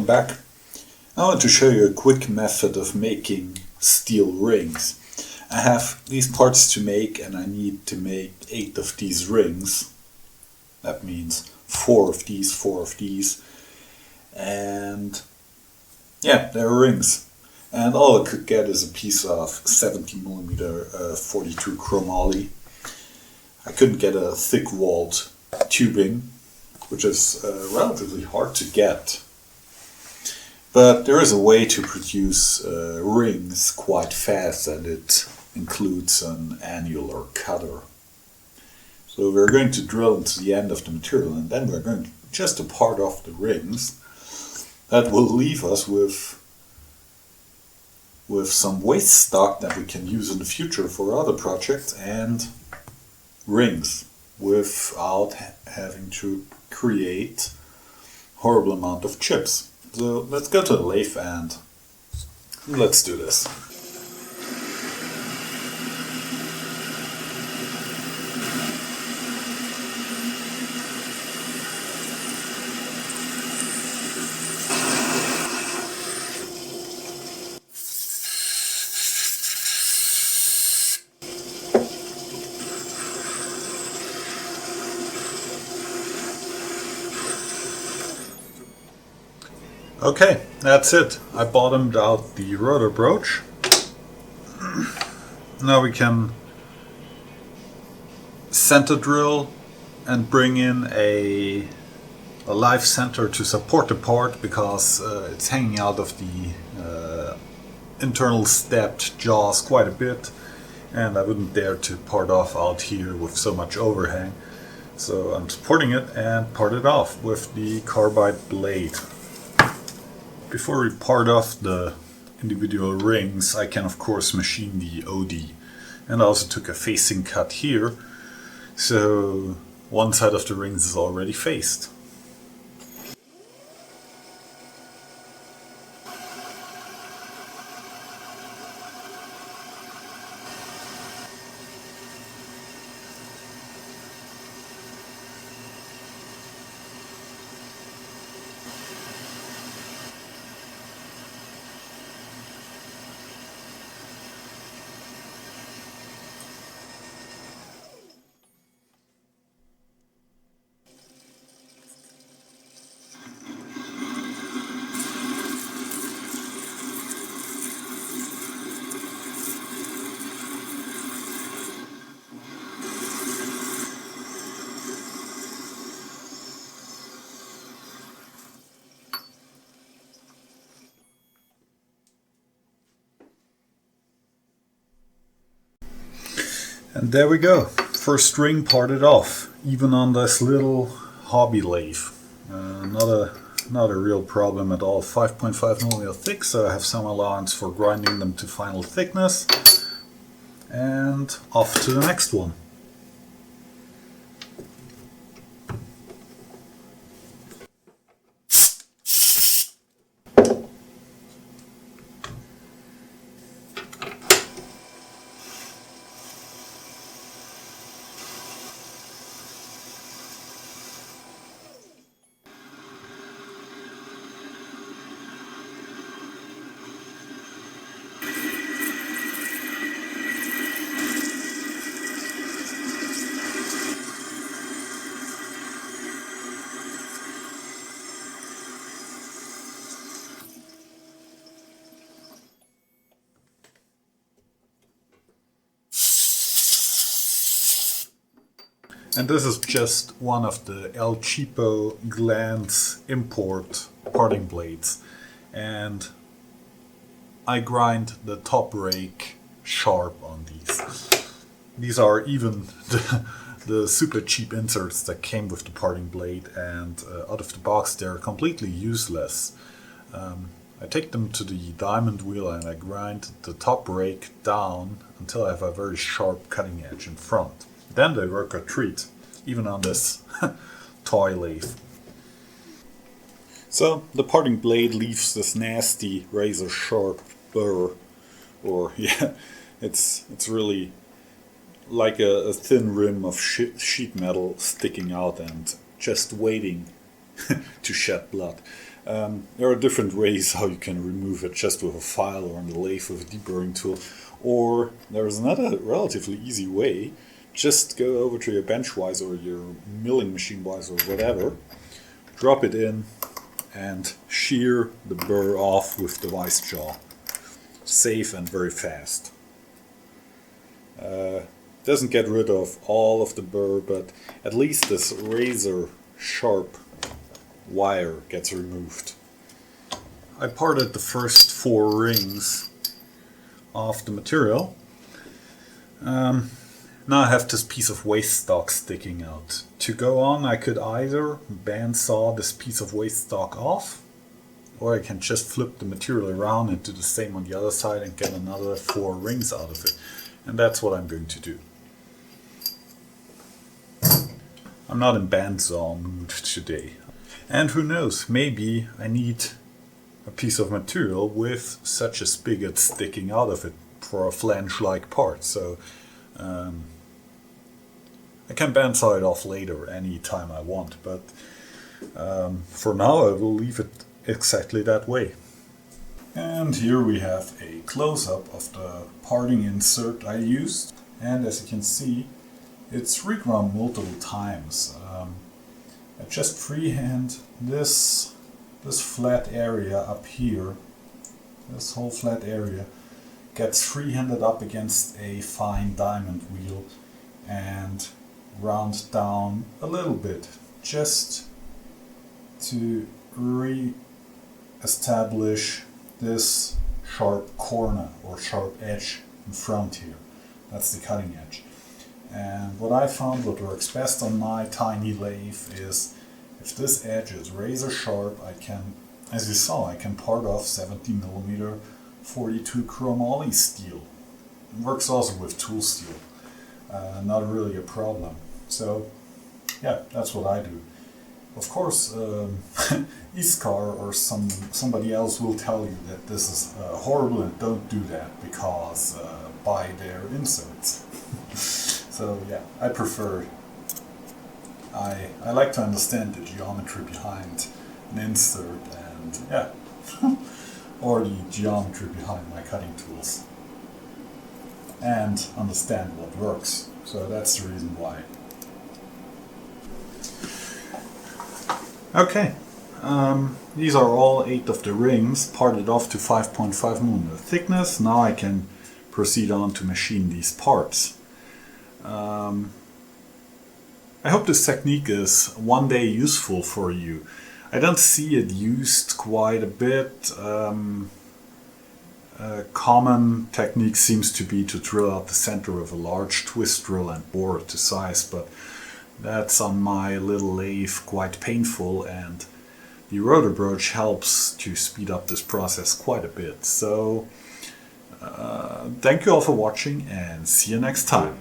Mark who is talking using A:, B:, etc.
A: welcome back. I want to show you a quick method of making steel rings. I have these parts to make and I need to make 8 of these rings. That means 4 of these, and yeah, they're rings. And all I could get is a piece of 70mm 42 chromoly. I couldn't get a thick walled tubing, which is relatively hard to get. But there is a way to produce rings quite fast, and it includes an annular cutter. So we're going to drill into the end of the material, and then we're going just to part off the rings. That will leave us with some waste stock that we can use in the future for other projects, and rings without having to create horrible amount of chips. So let's go to the lathe and let's do this. Okay, that's it. I bottomed out the rotor broach. Now we can center drill and bring in a live center to support the part, because it's hanging out of the internal stepped jaws quite a bit, and I wouldn't dare to part off out here with so much overhang. So I'm supporting it and part it off with the carbide blade. Before we part off the individual rings, I can of course machine the OD, and I also took a facing cut here, so one side of the rings is already faced. And there we go, first ring parted off, even on this little hobby lathe. Not a real problem at all. 5.5mm thick, so I have some allowance for grinding them to final thickness. And off to the next one. And this is just one of the El Cheapo Glance import parting blades. And I grind the top rake sharp on these. These are even the super cheap inserts that came with the parting blade, and out of the box they're completely useless. I take them to the diamond wheel and I grind the top rake down until I have a very sharp cutting edge in front. Then they work a treat, even on this toy lathe. So the parting blade leaves this nasty razor sharp burr, or yeah, it's really like a thin rim of sheet metal sticking out and just waiting to shed blood. There are different ways how you can remove it, just with a file or on the lathe with a deburring tool. Or there's another relatively easy way. Just go over to your benchwise or your milling machine wise or whatever, drop it in, and shear the burr off with the vice jaw. Safe and very fast. Doesn't get rid of all of the burr, but at least this razor sharp wire gets removed. I parted the first 4 rings off the material. Now I have this piece of waste stock sticking out. To go on, I could either bandsaw this piece of waste stock off, or I can just flip the material around and do the same on the other side and get another 4 rings out of it. And that's what I'm going to do. I'm not in bandsaw mood today. And who knows, maybe I need a piece of material with such a spigot sticking out of it for a flange-like part. So I can bandsaw it off later any time I want, but for now I will leave it exactly that way. And here we have a close-up of the parting insert I used, and as you can see, it's reground multiple times. I just freehand this flat area up here, this whole flat area gets freehanded up against a fine diamond wheel and round down a little bit, just to re-establish this sharp corner or sharp edge in front here. That's the cutting edge. And what I found what works best on my tiny lathe is if this edge is razor sharp, I can, as you saw, I can part off 70mm 42 chromoly steel. It works also with tool steel. Not really a problem. So yeah, that's what I do. Of course, Iskar or somebody else will tell you that this is horrible and don't do that because buy their inserts. So yeah, I prefer. I like to understand the geometry behind an insert and yeah, or the geometry behind my cutting tools, and understand what works. So that's the reason why. Okay, these are all 8 of the rings parted off to 5.5mm thickness. Now I can proceed on to machine these parts. I hope this technique is one day useful for you. I don't see it used quite a bit. A common technique seems to be to drill out the center with a large twist drill and bore it to size, but that's on my little lathe quite painful, and the rotor broach helps to speed up this process quite a bit. So thank you all for watching and see you next time.